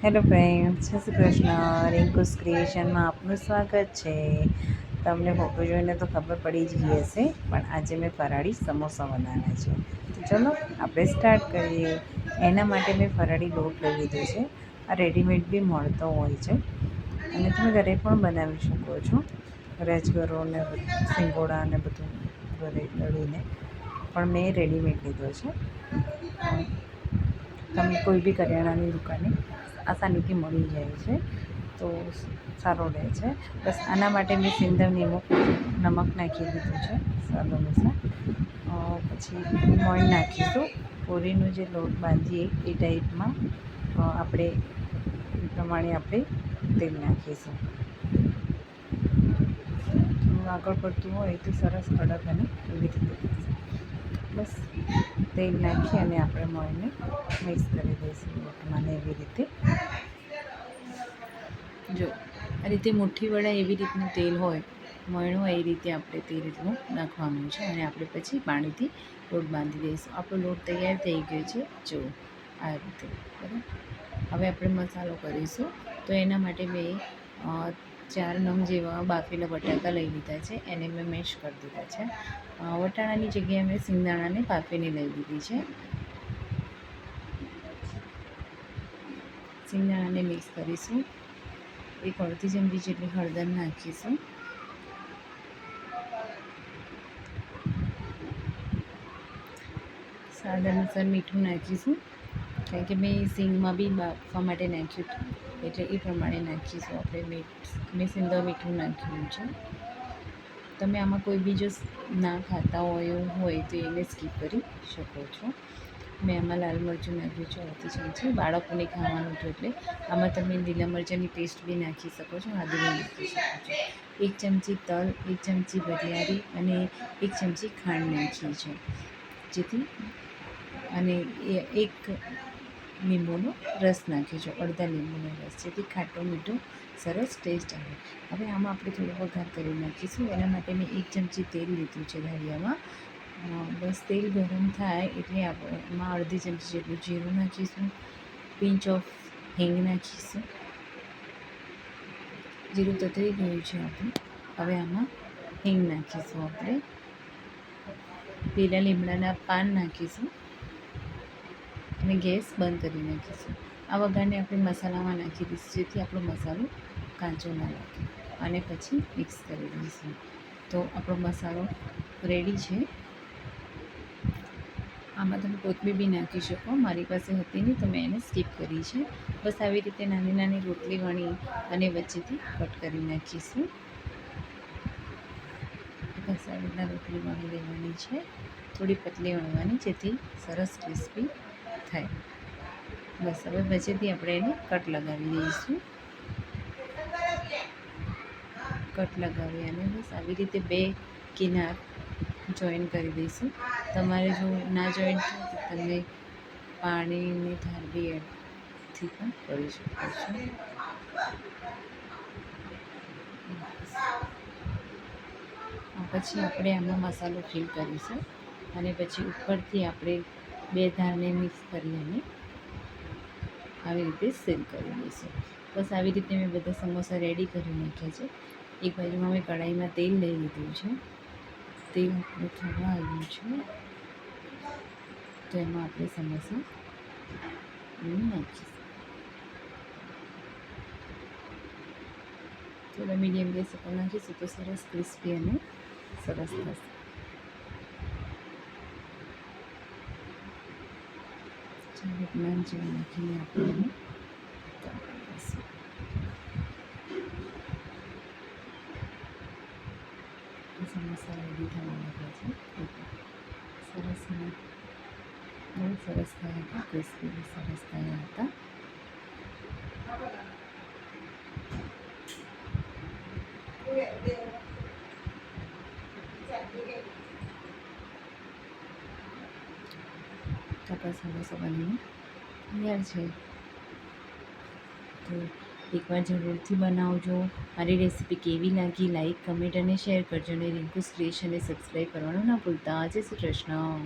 Hello friends, જય શ્રી કૃષ્ણ. રિંકુસ ક્રિએશનમાં આપનું સ્વાગત છે. તમને ફોટો જોઈને તો ખબર પડી જ ગઈ હશે, પણ આજે મેં ફરાળી સમોસા બનાવ્યા છે. તો ચલો આપણે સ્ટાર્ટ કરીએ. એના માટે મેં ફરાળી લોટ લઈ લીધો છે. આ રેડીમેડ બી મળતો હોય છે અને તમે ઘરે પણ બનાવી શકો છો. રાજગરો ને સિંગોડા ને બધું ઘરે દળીને, પણ મેં રેડીમેડ લીધો છે. તમે કોઈ બી કરિયાણાની દુકાને આસાનીથી મળી જાય છે, તો સારો રહે છે. બસ આના માટે મેં સિંધવ નમક નાખી દીધું છે સ્વાદ અનુસાર. પછી મોઈન નાખીશું. પૂરીનો જે લોટ બાંધીએ એ ટાઈપમાં આપણે એ પ્રમાણે આપણે તેલ નાખીશું. આગળ પડતું હોય તો સરસ કડક અને એવી રીતે થશે. બસ તેલ નાખી અને આપણે મોઈને મિક્સ કરી દઈશું લોટમાં ને એવી રીતે. જો આ રીતે મુઠ્ઠી વડા એવી રીતનું તેલ હોય, મોયણું હોય, એ રીતે આપણે તે રીતનું નાખવાનું છે અને આપણે પછી પાણીથી લોટ બાંધી દઈશું. આપણો લોટ તૈયાર થઈ ગયો છે. જો આ રીતે બરાબર. હવે આપણે મસાલો કરીશું. તો એના માટે મેં 4 નંગ જેવા બાફેલા બટાકા લઈ લીધા છે. એને મેં મેશ કરી દીધા છે. વટાણાની જગ્યાએ મેં સિંગદાણાને બાફીને લઈ લીધી છે. સિંગદાણાને મિક્સ કરીશું. એક અડધી ચમચી જેટલી હળદર નાખીશું. સ્વાદ અનુસાર મીઠું નાખીશું, કારણ કે મેં સિંગમાં બી બાફવા માટે નાખ્યું હતું, એટલે એ પ્રમાણે નાખીશું આપણે. મેં સિંધવ મીઠું નાખ્યું છે. તમે આમાં કોઈ બી જો ના ખાતા હોય એવું હોય તો એને સ્કીપ કરી શકો છો. મેં આમાં લાલ મરચું નાખ્યું છે અડધી ચમચી. બાળકોને ખાવાનું હતું એટલે આમાં તમે લીલા મરચાંની પેસ્ટ બી નાખી શકો છો, આદુ બી નાખી શકો છો. 1 ચમચી તલ, 1 ચમચી વરિયાળી અને 1 ચમચી ખાંડ નાખી છે, જેથી અને 1 લીંબુનો રસ નાખ્યો છે, અડધા લીંબુનો રસ, જેથી ખાટો મીઠો સરસ ટેસ્ટ આવે. હવે આમાં આપણે થોડો વઘાર કરી નાખીશું. એના માટે મેં 1 ચમચી તેલ લીધું છે ધારિયામાં. બસ તેલ ગરમ થાય એટલે આપણે એમાં અડધી ચમચી જેટલું જીરું નાખીશું. પિંચ ઓફ હિંગ નાખીશું. જીરું તતરી ગયું છે આપણું. હવે આમાં હિંગ નાખીશું. આપણે લીલા લીમડાના પાન નાખીશું અને ગેસ બંધ કરી નાખીશું. આ વઘારને આપણે મસાલામાં નાખી દઈશું, જેથી આપણો મસાલો કાચો ના લાગે, અને પછી મિક્સ કરી દઈશું. તો આપણો મસાલો રેડી છે. આમાં તમે કોથમીર બી નાખી શકો. મારી પાસે હતી નહીં તો મેં એને સ્કીપ કરી છે. બસ આવી રીતે નાની નાની રોટલી વણી અને વચ્ચેથી કટ કરી નાખીશું. બસ આવી રીતના રોટલી વણી લેવાની છે. થોડી પતલી વણવાની, જેથી સરસ ક્રિસ્પી થાય. બસ હવે વચ્ચેથી આપણે એને કટ લગાવી દઈશું. કટ લગાવી અને બસ આવી રીતે 2 કિનાર જોઈન કરી દઈશું. તમારે જો ના જોઈન થાય તો તમે પાણીની ધાર બી એડથી પણ કરી શકો છો. પછી આપણે આમાં મસાલો ફિલ કરીશું અને પછી ઉપરથી આપણે 2 ધારને મિક્સ કરી અને આવી રીતે સીલ કરી દઈશું. બસ આવી રીતે મેં બધા સમોસા રેડી કરી નાખ્યા છે. એક બાજુમાં મેં કઢાઈમાં તેલ લઈ લીધું છે. તેલ આપણું થવા આવ્યું છે, તો એમાં આપણે સમોસા નાખીશું. થોડા મીડિયમ ગેસ ઉપર નાખીશું તો સરસ ક્રિસ્પી અને સરસ થશે. ચારેક નાન જેવું નાખીને આપણે એને તળી દઈશું. સમોસા રેડી થવા લાગ્યા છે. સરસ અને બહુ સરસ થયા હતા, ક્રિસ્પી બી સરસ થયા હતા. આપણા સમોસા બનીને તૈયાર છે. તો એકવાર જરૂરથી બનાવજો. મારી રેસીપી કેવી લાગી લાઈક, કમેન્ટ અને શેર કરજો. અને રિંકુસ ક્રિએશનને સબસ્ક્રાઈબ કરવાનું ના ભૂલતા. જય શ્રી કૃષ્ણ.